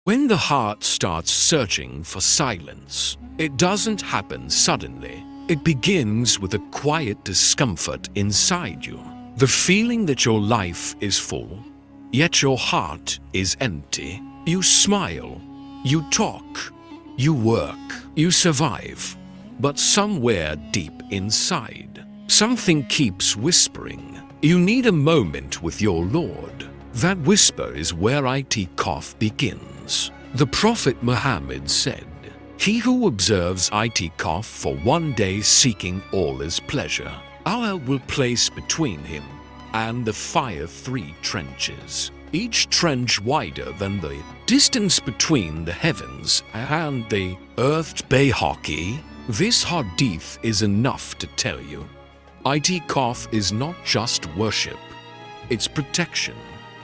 When the heart starts searching for silence, it doesn't happen suddenly. It begins with a quiet discomfort inside you. The feeling that your life is full, yet your heart is empty. You smile, you talk, you work, you survive. But somewhere deep inside, something keeps whispering. You need a moment with your Lord. That whisper is where Itikaf begins. The Prophet Muhammad said, "He who observes Itikaf for one day seeking Allah's pleasure, Allah will place between him and the fire 3 trenches, each trench wider than the distance between the heavens and the earth." Bayhaqi. This hadith is enough to tell you. Itikaf is not just worship, it's protection,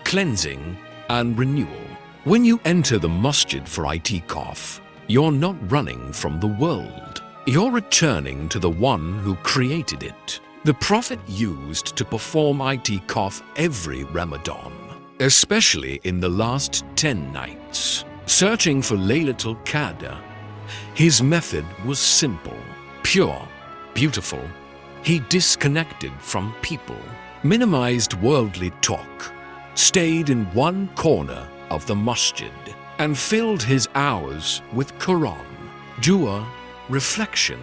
cleansing, and renewal. When you enter the Masjid for Itikaf, you're not running from the world. You're returning to the one who created it. The Prophet used to perform Itikaf every Ramadan, especially in the last 10 nights, searching for Laylatul Qadr. His method was simple, pure, beautiful. He disconnected from people, minimized worldly talk, stayed in one corner of the masjid, and filled his hours with Quran, dua, reflection,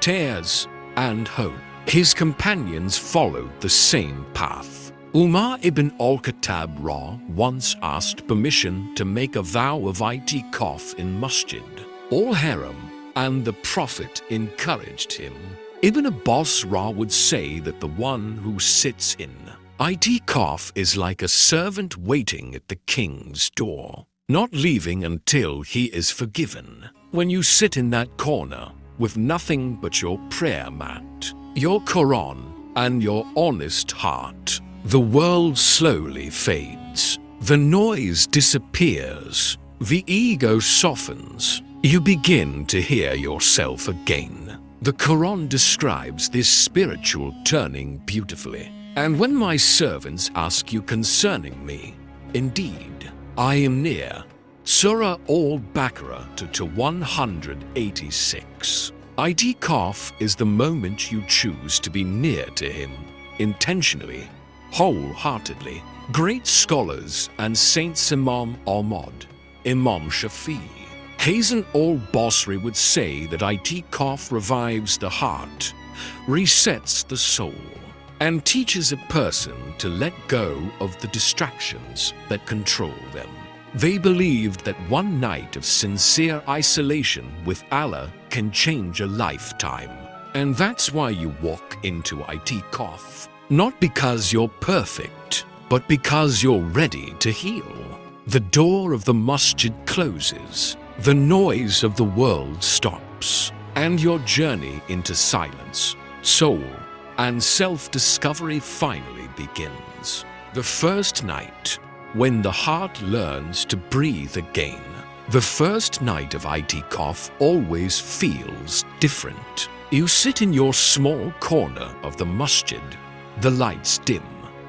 tears, and hope. His companions followed the same path. Umar ibn al-Khattab once asked permission to make a vow of Itikaf in Masjid al-Haram, and the Prophet encouraged him. Ibn Abbas would say that the one who sits in Itikaf is like a servant waiting at the king's door, not leaving until he is forgiven. When you sit in that corner with nothing but your prayer mat, your Quran, and your honest heart, the world slowly fades. The noise disappears. The ego softens. You begin to hear yourself again. The Quran describes this spiritual turning beautifully. "And when my servants ask you concerning me, indeed, I am near." Surah Al-Baqarah to 186. Itikaf is the moment you choose to be near to him, intentionally, wholeheartedly. Great scholars and saints Imam Ahmad, Imam Shafi'i, Hasan al-Basri would say that Itikaf revives the heart, resets the soul, and teaches a person to let go of the distractions that control them. They believed that one night of sincere isolation with Allah can change a lifetime. And that's why you walk into Itikaf. Not because you're perfect, but because you're ready to heal. The door of the masjid closes, the noise of the world stops, and your journey into silence, soul, and self-discovery finally begins. The first night, when the heart learns to breathe again. The first night of Itikaf always feels different. You sit in your small corner of the masjid, the lights dim,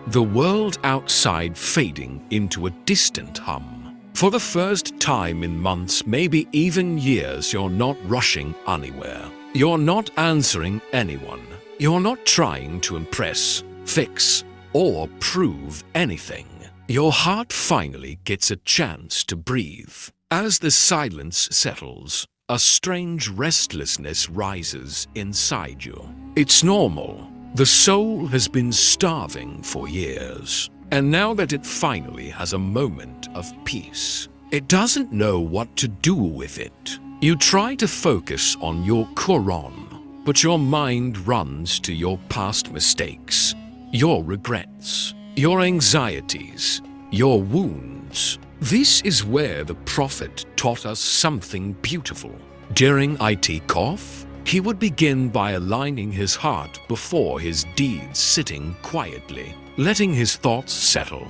the world outside fading into a distant hum. For the first time in months, maybe even years, you're not rushing anywhere. You're not answering anyone. You're not trying to impress, fix, or prove anything. Your heart finally gets a chance to breathe. As the silence settles, a strange restlessness rises inside you. It's normal. The soul has been starving for years, and now that it finally has a moment of peace, it doesn't know what to do with it. You try to focus on your Quran, but your mind runs to your past mistakes, your regrets, your anxieties, your wounds. This is where the Prophet taught us something beautiful. During Itikaf, he would begin by aligning his heart before his deeds, sitting quietly, letting his thoughts settle,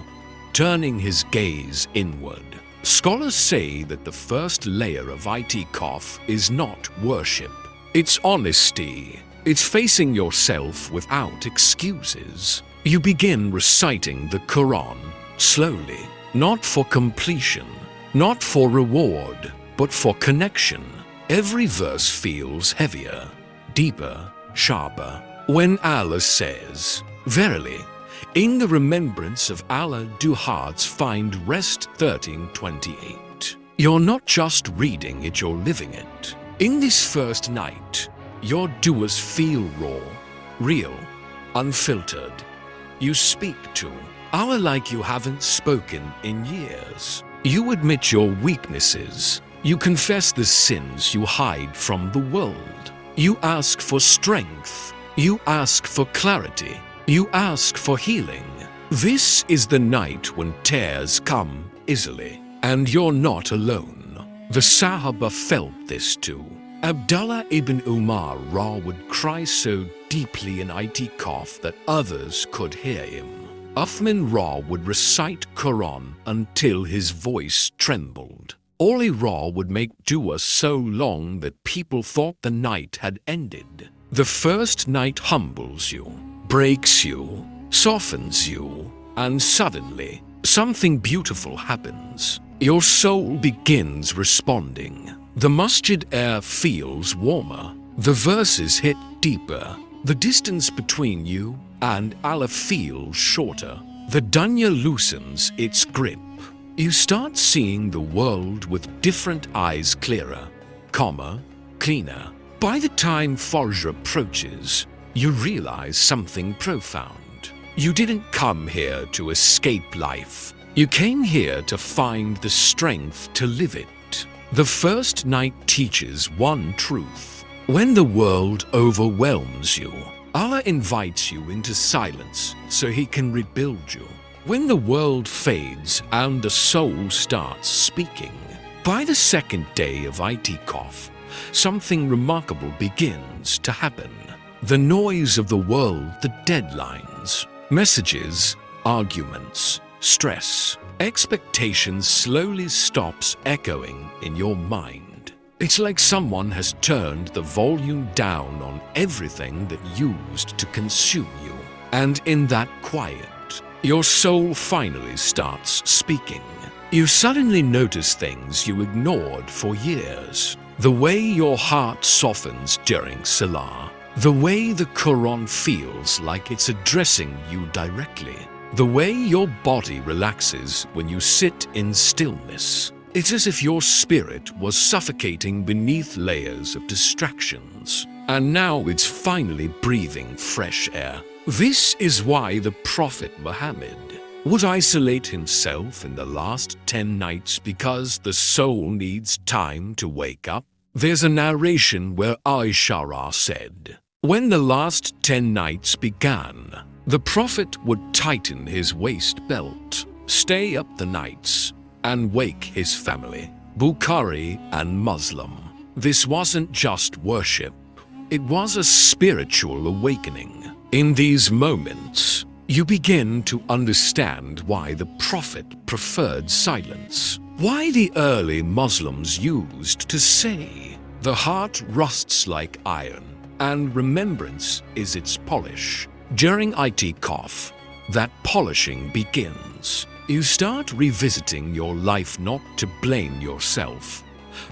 turning his gaze inward. Scholars say that the first layer of Itikaf is not worship. It's honesty. It's facing yourself without excuses. You begin reciting the Quran slowly, not for completion, not for reward, but for connection. Every verse feels heavier, deeper, sharper. When Allah says, "Verily, in the remembrance of Allah do hearts find rest," 13:28. You're not just reading it, you're living it. In this first night, your doers feel raw, real, unfiltered. You speak to Allah like you haven't spoken in years. You admit your weaknesses. You confess the sins you hide from the world. You ask for strength. You ask for clarity. You ask for healing. This is the night when tears come easily, and you're not alone. The Sahaba felt this too. Abdullah ibn Umar would cry so deeply in Aitikaf that others could hear him. Uthman would recite Quran until his voice trembled. Ali would make dua so long that people thought the night had ended. The first night humbles you, breaks you, softens you, and suddenly something beautiful happens. Your soul begins responding. The masjid air feels warmer. The verses hit deeper. The distance between you and Allah feels shorter. The dunya loosens its grip. You start seeing the world with different eyes, clearer, calmer, cleaner. By the time Fajr approaches, you realize something profound. You didn't come here to escape life. You came here to find the strength to live it. The first night teaches one truth. When the world overwhelms you, Allah invites you into silence so He can rebuild you. When the world fades and the soul starts speaking, by the second day of Itikaf, something remarkable begins to happen. The noise of the world, the deadlines, messages, arguments, stress, expectations slowly stops echoing in your mind. It's like someone has turned the volume down on everything that used to consume you. And in that quiet, your soul finally starts speaking. You suddenly notice things you ignored for years. The way your heart softens during Salah. The way the Quran feels like it's addressing you directly. The way your body relaxes when you sit in stillness. It's as if your spirit was suffocating beneath layers of distractions, and now it's finally breathing fresh air. This is why the Prophet Muhammad would isolate himself in the last 10 nights, because the soul needs time to wake up. There's a narration where Aisha said, when the last 10 nights began, the Prophet would tighten his waist belt, stay up the nights, and wake his family. Bukhari and Muslim. This wasn't just worship, it was a spiritual awakening. In these moments, you begin to understand why the Prophet preferred silence. Why the early Muslims used to say, the heart rusts like iron, and remembrance is its polish. During Itikaf, that polishing begins. You start revisiting your life not to blame yourself,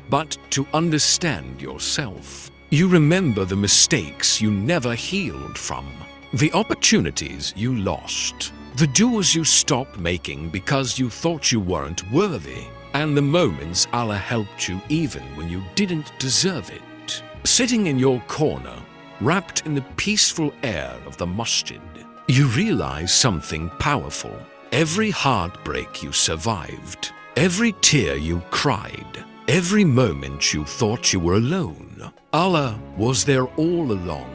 but to understand yourself. You remember the mistakes you never healed from, the opportunities you lost, the dues you stopped making because you thought you weren't worthy, and the moments Allah helped you even when you didn't deserve it. Sitting in your corner, wrapped in the peaceful air of the masjid, you realize something powerful. Every heartbreak you survived, every tear you cried, every moment you thought you were alone, Allah was there all along.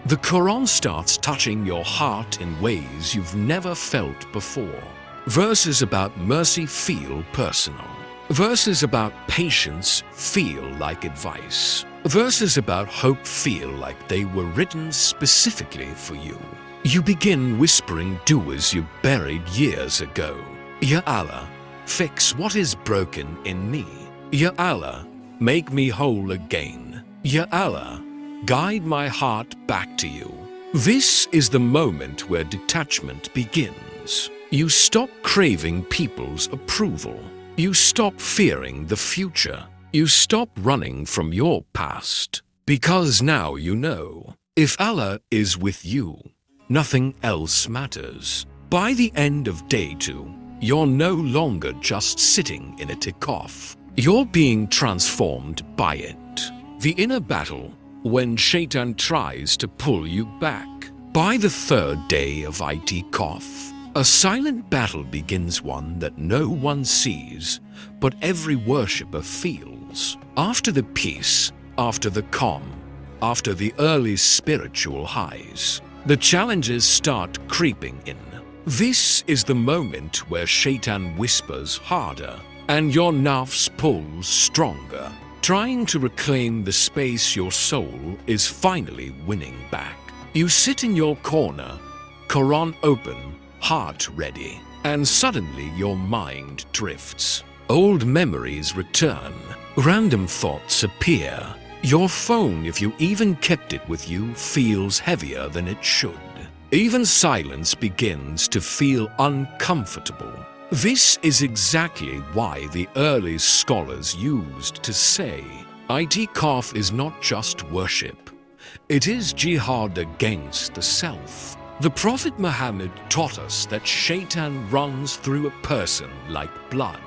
The Quran starts touching your heart in ways you've never felt before. Verses about mercy feel personal. Verses about patience feel like advice. Verses about hope feel like they were written specifically for you. You begin whispering duas you buried years ago. Ya Allah, fix what is broken in me. Ya Allah, make me whole again. Ya Allah, guide my heart back to you. This is the moment where detachment begins. You stop craving people's approval. You stop fearing the future. You stop running from your past. Because now you know, if Allah is with you, nothing else matters. By the end of day 2, you're no longer just sitting in a Itikaf. You're being transformed by it. The inner battle, when Shaitan tries to pull you back. By the 3rd day of Aitikaf, a silent battle begins, one that no one sees, but every worshipper feels. After the peace, after the calm, after the early spiritual highs, the challenges start creeping in. This is the moment where Shaitan whispers harder and your nafs pulls stronger, trying to reclaim the space your soul is finally winning back. You sit in your corner, Quran open, heart ready, and suddenly your mind drifts. Old memories return, random thoughts appear. Your phone, if you even kept it with you, feels heavier than it should. Even silence begins to feel uncomfortable. This is exactly why the early scholars used to say, Itikaf is not just worship. It is jihad against the self. The Prophet Muhammad taught us that Shaitan runs through a person like blood.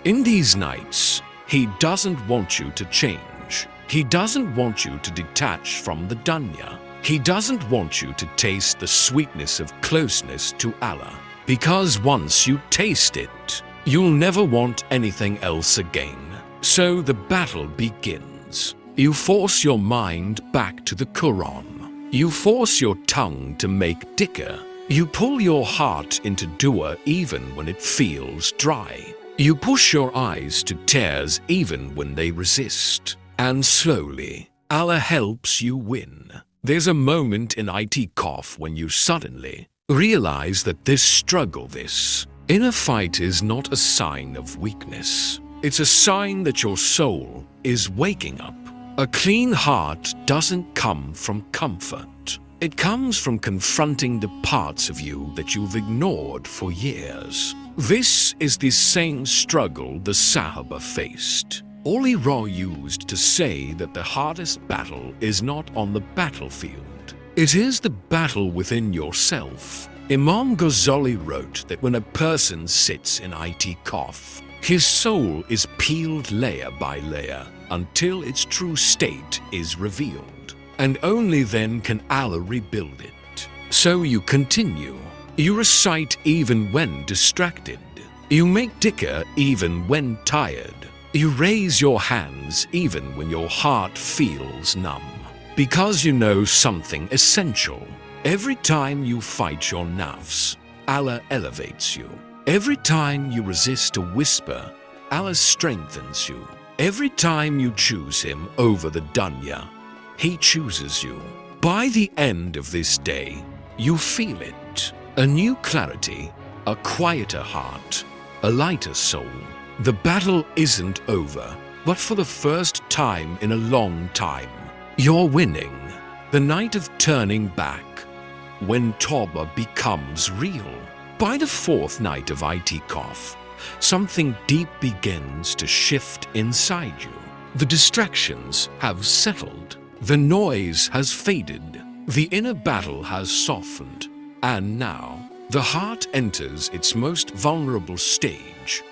In these nights, he doesn't want you to change. He doesn't want you to detach from the dunya. He doesn't want you to taste the sweetness of closeness to Allah. Because once you taste it, you'll never want anything else again. So the battle begins. You force your mind back to the Quran. You force your tongue to make dhikr. You pull your heart into dua even when it feels dry. You push your eyes to tears even when they resist. And slowly, Allah helps you win. There's a moment in Itikaf when you suddenly realize that this struggle, this inner fight is not a sign of weakness. It's a sign that your soul is waking up. A clean heart doesn't come from comfort. It comes from confronting the parts of you that you've ignored for years. This is the same struggle the Sahaba faced. Ra used to say that the hardest battle is not on the battlefield. It is the battle within yourself. Imam Ghazali wrote that when a person sits in Itikaf, his soul is peeled layer by layer until its true state is revealed. And only then can Allah rebuild it. So you continue. You recite even when distracted. You make dhikr even when tired. You raise your hands even when your heart feels numb. Because you know something essential. Every time you fight your nafs, Allah elevates you. Every time you resist a whisper, Allah strengthens you. Every time you choose Him over the dunya, He chooses you. By the end of this day, you feel it. A new clarity, a quieter heart, a lighter soul. The battle isn't over, but for the first time in a long time, you're winning. The night of turning back, when Tawbah becomes real. By the 4th night of Aitikaf, something deep begins to shift inside you. The distractions have settled. The noise has faded. The inner battle has softened. And now, the heart enters its most vulnerable stage.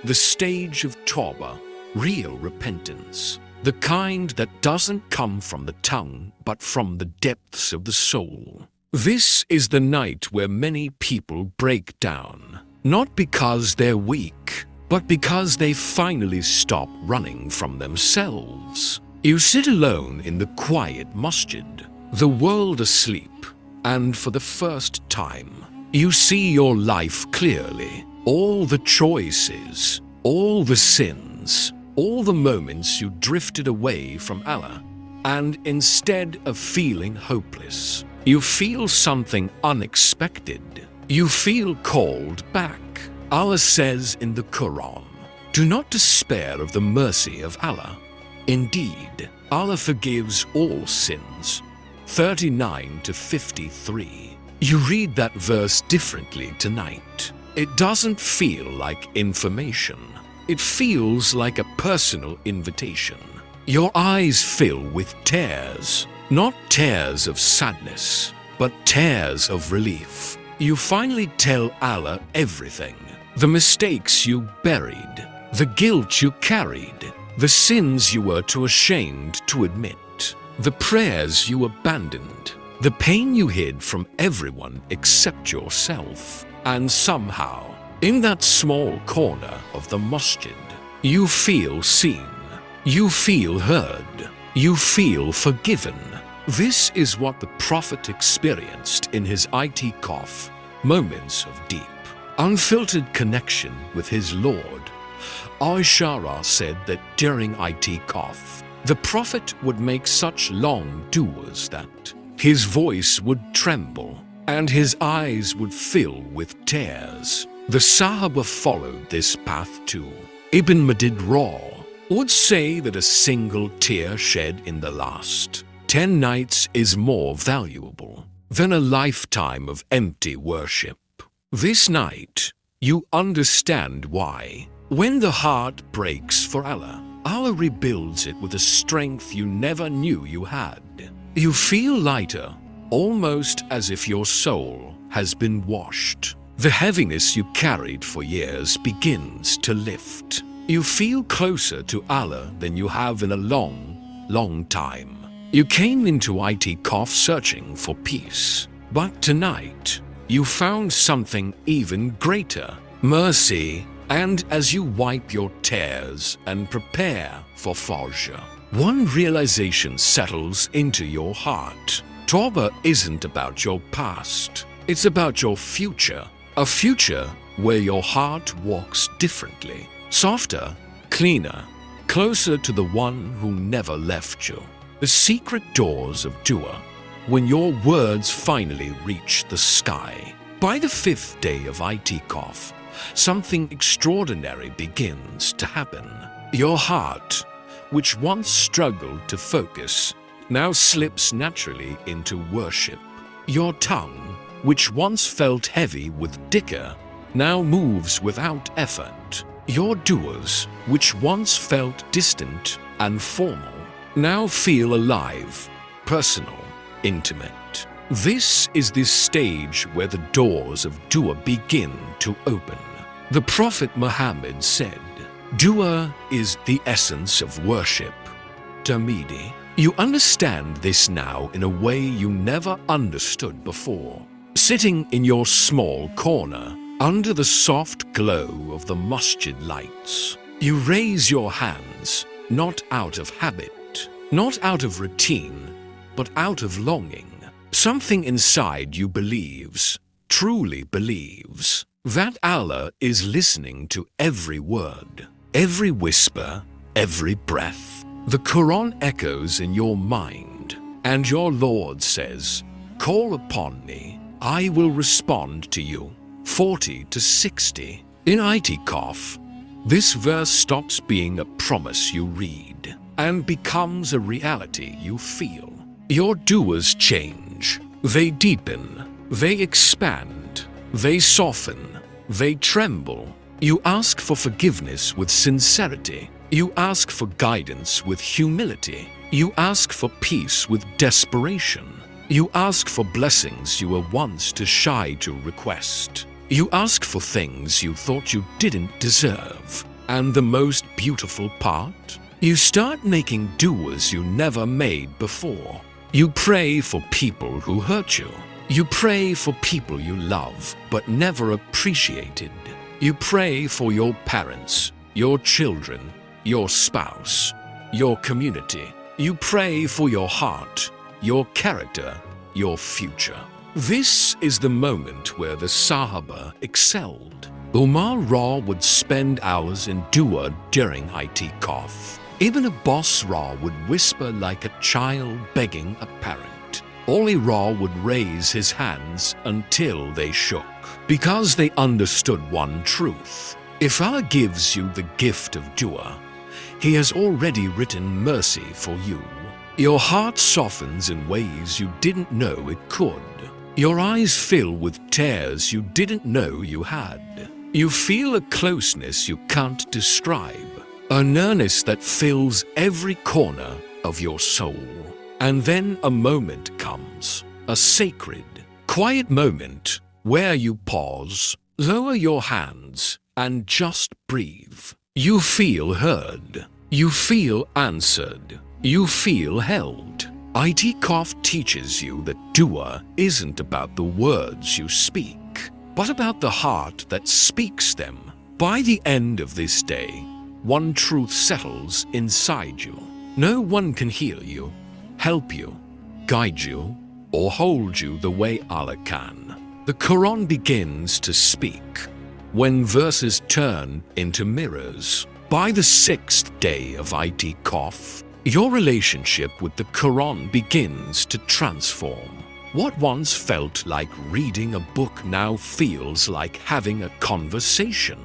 The stage of Tawbah, real repentance. The kind that doesn't come from the tongue, but from the depths of the soul. This is the night where many people break down. Not because they're weak, but because they finally stop running from themselves. You sit alone in the quiet Masjid, the world asleep, and for the first time, you see your life clearly. All the choices, all the sins, all the moments you drifted away from Allah, and instead of feeling hopeless, you feel something unexpected. You feel called back. Allah says in the Quran, "Do not despair of the mercy of Allah. Indeed, Allah forgives all sins." 39 to 53. You read that verse differently tonight. It doesn't feel like information. It feels like a personal invitation. Your eyes fill with tears, not tears of sadness, but tears of relief. You finally tell Allah everything. The mistakes you buried, the guilt you carried, the sins you were too ashamed to admit, the prayers you abandoned, the pain you hid from everyone except yourself. And somehow, in that small corner of the masjid, you feel seen, you feel heard, you feel forgiven. This is what the Prophet experienced in his Itikaf, moments of deep, unfiltered connection with his Lord. Aisha said that during Itikaf, the Prophet would make such long du'as that his voice would tremble and his eyes would fill with tears. The Sahaba followed this path too. Ibn Madid would say that a single tear shed in the last 10 nights is more valuable than a lifetime of empty worship. This night, you understand why. When the heart breaks for Allah, Allah rebuilds it with a strength you never knew you had. You feel lighter, almost as if your soul has been washed. The heaviness you carried for years begins to lift. You feel closer to Allah than you have in a long time. You came into Aitikaf searching for peace, but tonight you found something even greater, mercy. And as you wipe your tears and prepare for Fajr, one realization settles into your heart. Tawbah isn't about your past, it's about your future. A future where your heart walks differently, softer, cleaner, closer to the one who never left you. The secret doors of dua, when your words finally reach the sky. By the 5th day of Itikaf, something extraordinary begins to happen. Your heart, which once struggled to focus, now slips naturally into worship. Your tongue, which once felt heavy with dhikr, now moves without effort. Your du'as, which once felt distant and formal, now feel alive, personal, intimate. This is the stage where the doors of dua begin to open. The Prophet Muhammad said, "Dua is the essence of worship." Tamidi. You understand this now in a way you never understood before. Sitting in your small corner, under the soft glow of the masjid lights, you raise your hands, not out of habit, not out of routine, but out of longing. Something inside you believes, truly believes, that Allah is listening to every word, every whisper, every breath. The Quran echoes in your mind, and your Lord says, "Call upon me, I will respond to you." 40 to 60. In Itikaf, this verse stops being a promise you read and becomes a reality you feel. Your du'as change. They deepen. They expand. They soften. They tremble. You ask for forgiveness with sincerity. You ask for guidance with humility. You ask for peace with desperation. You ask for blessings you were once too shy to request. You ask for things you thought you didn't deserve. And the most beautiful part? You start making du'as you never made before. You pray for people who hurt you. You pray for people you love but never appreciated. You pray for your parents, your children, your spouse, your community. You pray for your heart, your character, your future. This is the moment where the Sahaba excelled. Umar would spend hours in dua during Itikaf. Ibn Abbas would whisper like a child begging a parent. Ali would raise his hands until they shook, because they understood one truth. If Allah gives you the gift of dua, He has already written mercy for you. Your heart softens in ways you didn't know it could. Your eyes fill with tears you didn't know you had. You feel a closeness you can't describe, a nearness that fills every corner of your soul. And then a moment comes, a sacred, quiet moment where you pause, lower your hands, and just breathe. You feel heard. You feel answered. You feel held. Itikaf teaches you that dua isn't about the words you speak, but about the heart that speaks them. By the end of this day, one truth settles inside you. No one can heal you, help you, guide you, or hold you the way Allah can. The Quran begins to speak when verses turn into mirrors. By the 6th day of Aitikaf, your relationship with the Quran begins to transform. What once felt like reading a book now feels like having a conversation.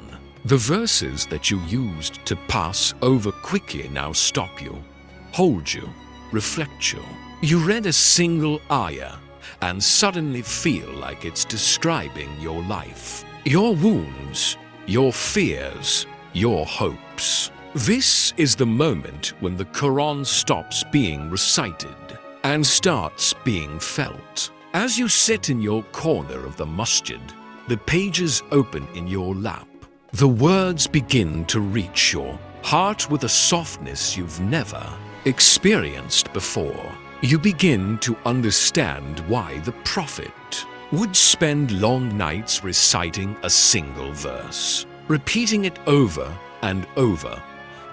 The verses that you used to pass over quickly now stop you, hold you, reflect you. You read a single ayah and suddenly feel like it's describing your life, your wounds, your fears, your hopes. This is the moment when the Quran stops being recited and starts being felt. As you sit in your corner of the Masjid, the pages open in your lap. The words begin to reach your heart with a softness you've never experienced before. You begin to understand why the Prophet would spend long nights reciting a single verse, repeating it over and over,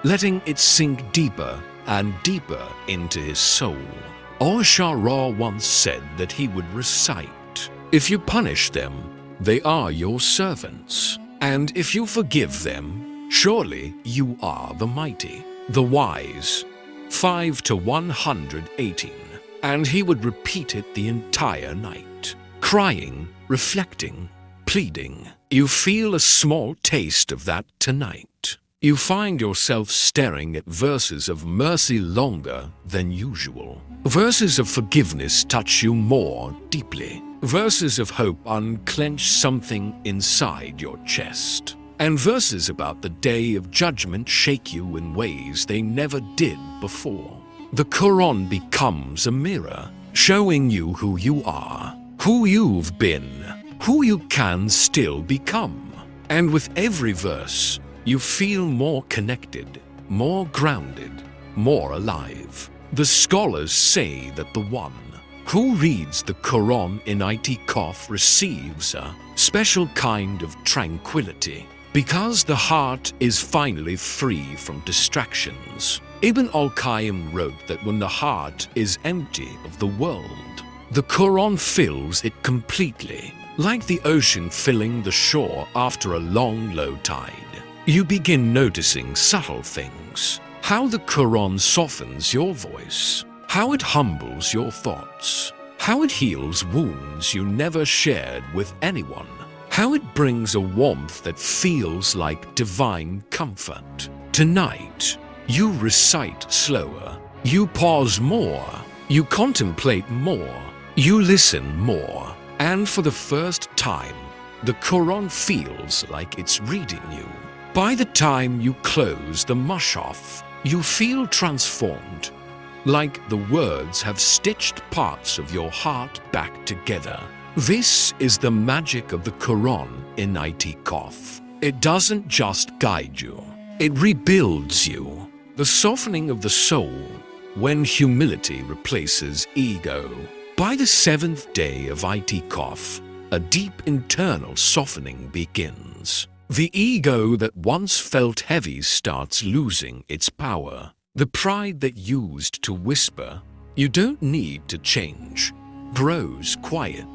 letting it sink deeper and deeper into his soul. Shara once said that he would recite, "If you punish them, they are your servants, and if you forgive them, surely you are the mighty, the wise." 5 to 118. And he would repeat it the entire night, crying, reflecting, pleading. You feel a small taste of that tonight. You find yourself staring at verses of mercy longer than usual. Verses of forgiveness touch you more deeply. Verses of hope unclench something inside your chest. And verses about the day of judgment shake you in ways they never did before. The Quran becomes a mirror, showing you who you are, who you've been, who you can still become. And with every verse, you feel more connected, more grounded, more alive. The scholars say that the one who reads the Quran in Itikaf receives a special kind of tranquility, because the heart is finally free from distractions. Ibn al-Qayyim wrote that when the heart is empty of the world, the Quran fills it completely, like the ocean filling the shore after a long low tide. You begin noticing subtle things, how the Quran softens your voice, how it humbles your thoughts, how it heals wounds you never shared with anyone, how it brings a warmth that feels like divine comfort. Tonight, you recite slower, you pause more, you contemplate more, you listen more, and for the first time, the Quran feels like it's reading you. By the time you close the mushaf, you feel transformed, like the words have stitched parts of your heart back together. This is the magic of the Quran in Itikaf. It doesn't just guide you, it rebuilds you. The softening of the soul when humility replaces ego. By the 7th day of Itikaf, a deep internal softening begins. The ego that once felt heavy starts losing its power. The pride that used to whisper, "You don't need to change," grows quiet.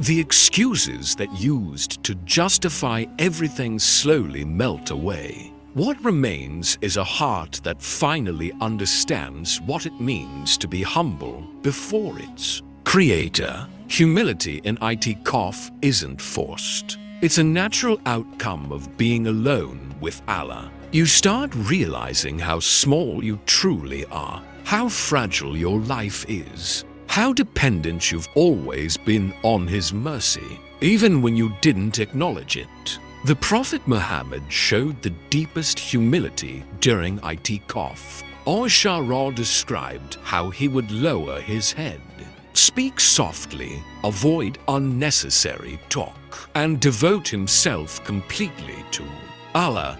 The excuses that used to justify everything slowly melt away. What remains is a heart that finally understands what it means to be humble before its Creator. Humility in Itikaf isn't forced. It's a natural outcome of being alone with Allah. You start realizing how small you truly are, how fragile your life is, how dependent you've always been on His mercy, even when you didn't acknowledge it. The Prophet Muhammad showed the deepest humility during Itikaf. Aisha described how he would lower his head, speak softly, avoid unnecessary talk, and devote himself completely to Allah.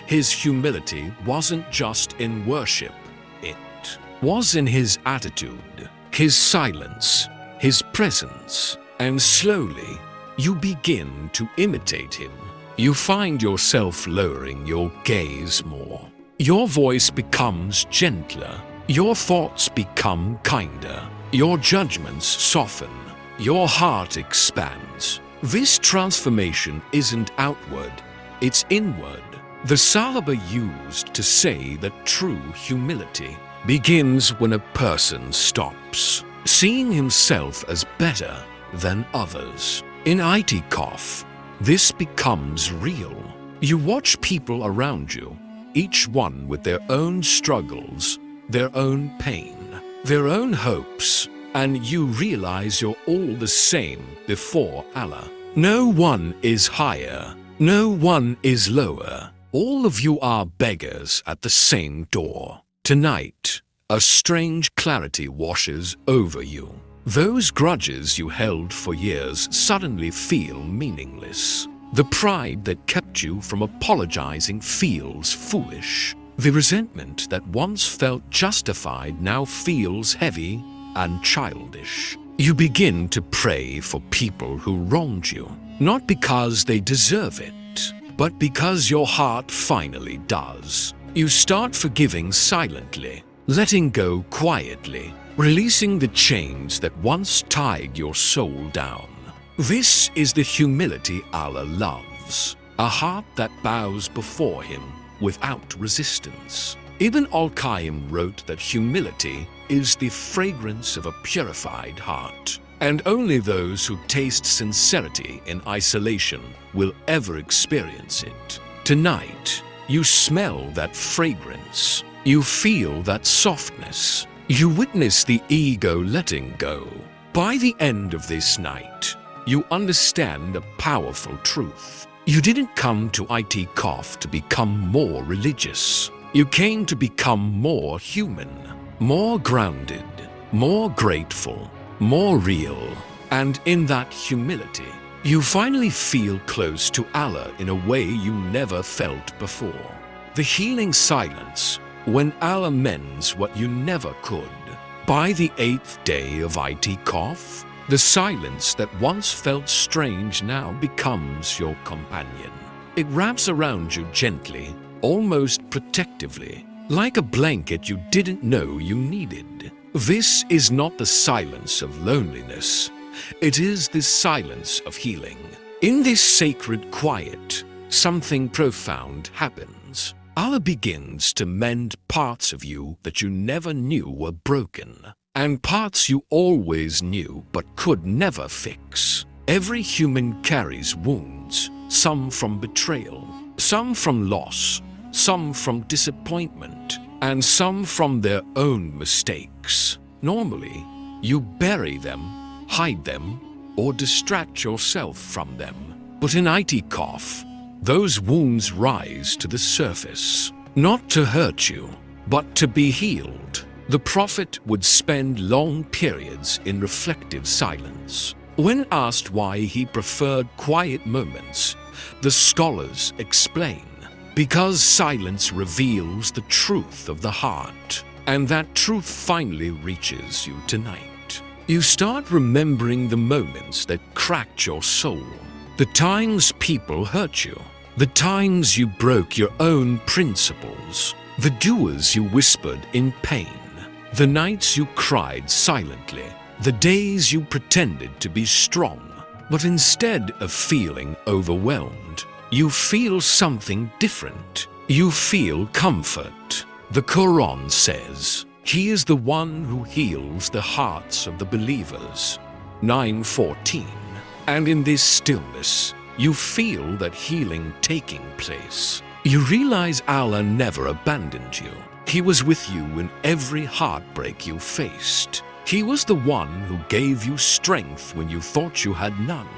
His humility wasn't just in worship, it was in his attitude, his silence, his presence, and slowly you begin to imitate him. You find yourself lowering your gaze more. Your voice becomes gentler. Your thoughts become kinder. Your judgments soften. Your heart expands. This transformation isn't outward, it's inward. The Sahaba used to say that true humility begins when a person stops seeing himself as better than others. In Aitikaf, this becomes real. You watch people around you, each one with their own struggles, their own pain, their own hopes, and you realize you're all the same before Allah. No one is higher, no one is lower. All of you are beggars at the same door. Tonight, a strange clarity washes over you. Those grudges you held for years suddenly feel meaningless. The pride that kept you from apologizing feels foolish. The resentment that once felt justified now feels heavy and childish. You begin to pray for people who wronged you, not because they deserve it, but because your heart finally does. You start forgiving silently, letting go quietly, releasing the chains that once tied your soul down. This is the humility Allah loves, a heart that bows before Him without resistance. Ibn al-Qayyim wrote that humility is the fragrance of a purified heart, and only those who taste sincerity in isolation will ever experience it. Tonight, you smell that fragrance, you feel that softness, you witness the ego letting go. By the end of this night, you understand a powerful truth. You didn't come to Itikaf to become more religious. You came to become more human, more grounded, more grateful, more real. And in that humility, you finally feel close to Allah in a way you never felt before. The healing silence when Allah mends what you never could. By the 8th day of Aitikaf, the silence that once felt strange now becomes your companion. It wraps around you gently, almost protectively, like a blanket you didn't know you needed. This is not the silence of loneliness. It is the silence of healing. In this sacred quiet, something profound happens. Allah begins to mend parts of you that you never knew were broken, and parts you always knew but could never fix. Every human carries wounds, some from betrayal, some from loss, some from disappointment, and some from their own mistakes. Normally, you bury them, hide them, or distract yourself from them. But in Itikaf, those wounds rise to the surface, not to hurt you, but to be healed. The Prophet would spend long periods in reflective silence. When asked why he preferred quiet moments, the scholars explain, because silence reveals the truth of the heart, and that truth finally reaches you tonight. You start remembering the moments that cracked your soul, the times people hurt you, the times you broke your own principles, the doers you whispered in pain, the nights you cried silently, the days you pretended to be strong, but instead of feeling overwhelmed, you feel something different. You feel comfort. The Quran says, He is the one who heals the hearts of the believers. 9:14. And in this stillness, you feel that healing taking place. You realize Allah never abandoned you. He was with you in every heartbreak you faced. He was the one who gave you strength when you thought you had none.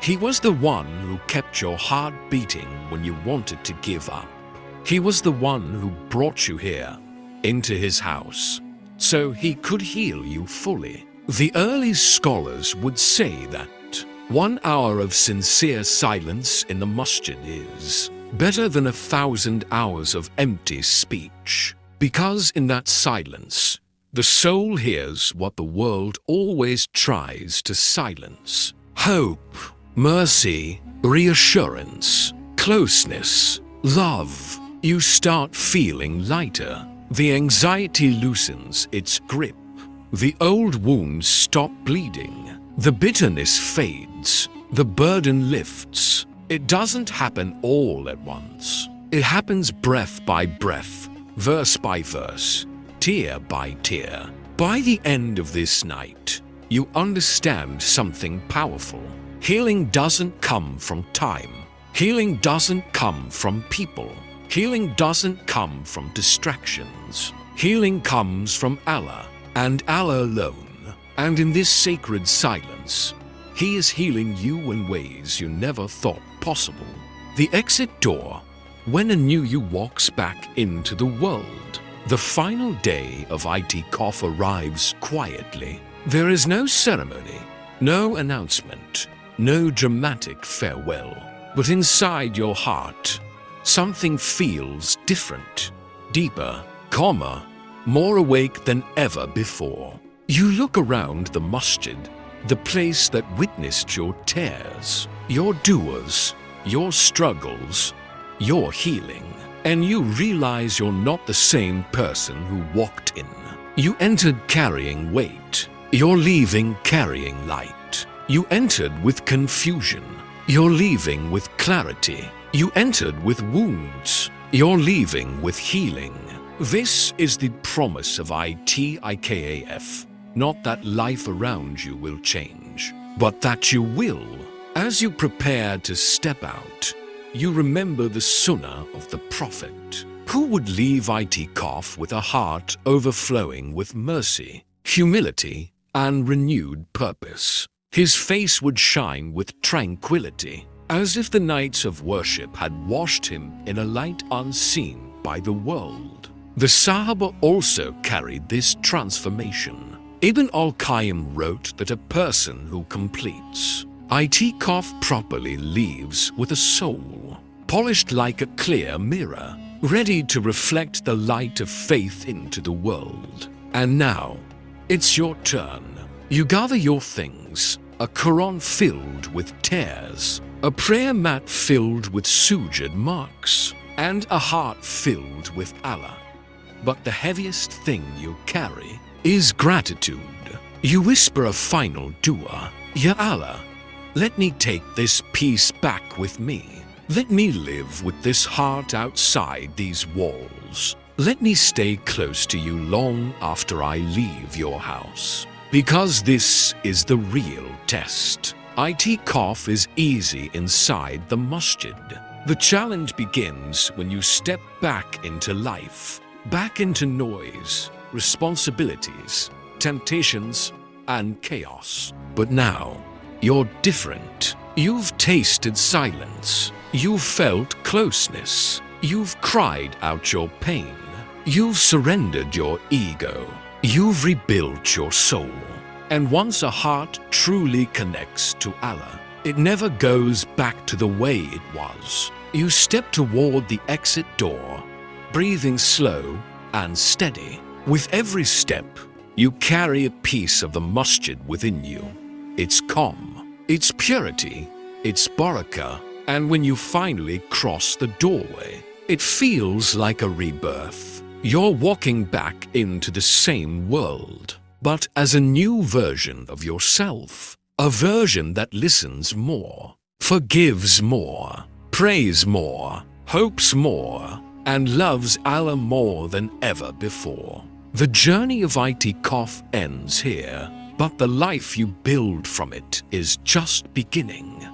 He was the one who kept your heart beating when you wanted to give up. He was the one who brought you here, into his house, so he could heal you fully. The early scholars would say that 1 hour of sincere silence in the masjid is better than 1,000 hours of empty speech, because in that silence, the soul hears what the world always tries to silence: hope, mercy, reassurance, closeness, love. You start feeling lighter. The anxiety loosens its grip. The old wounds stop bleeding. The bitterness fades. The burden lifts. It doesn't happen all at once. It happens breath by breath, verse by verse, tear by tear. By the end of this night, you understand something powerful. Healing doesn't come from time. Healing doesn't come from people. Healing doesn't come from distractions. Healing comes from Allah, and Allah alone. And in this sacred silence, He is healing you in ways you never thought possible. The exit door, when a new you walks back into the world. The final day of Itikaf arrives quietly. There is no ceremony, no announcement, no dramatic farewell. But inside your heart, something feels different, deeper, calmer, more awake than ever before. You look around the masjid, the place that witnessed your tears, your doers, your struggles, your healing, and you realize you're not the same person who walked in. You entered carrying weight. You're leaving carrying light. You entered with confusion. You're leaving with clarity. You entered with wounds. You're leaving with healing. This is the promise of Itikaf. Not that life around you will change, but that you will. As you prepare to step out, you remember the sunnah of the Prophet, who would leave Itikaf with a heart overflowing with mercy, humility, and renewed purpose. His face would shine with tranquility, as if the nights of worship had washed him in a light unseen by the world. The Sahaba also carried this transformation. Ibn al-Qayyim wrote that a person who completes Itikaf properly leaves with a soul, polished like a clear mirror, ready to reflect the light of faith into the world. And now, it's your turn. You gather your things, a Quran filled with tears, a prayer mat filled with sujud marks, and a heart filled with Allah. But the heaviest thing you carry is gratitude. You whisper a final dua, Ya Allah, let me take this peace back with me. Let me live with this heart outside these walls. Let me stay close to you long after I leave your house. Because this is the real test. Itikaf is easy inside the masjid. The challenge begins when you step back into life, back into noise, responsibilities, temptations, and chaos. But now, you're different. You've tasted silence. You've felt closeness. You've cried out your pain. You've surrendered your ego. You've rebuilt your soul. And once a heart truly connects to Allah, it never goes back to the way it was. You step toward the exit door, breathing slow and steady. With every step, you carry a piece of the masjid within you. Its calm, its purity, its barakah, and when you finally cross the doorway, it feels like a rebirth. You're walking back into the same world, but as a new version of yourself, a version that listens more, forgives more, prays more, hopes more, and loves Allah more than ever before. The journey of Itikaf ends here, but the life you build from it is just beginning.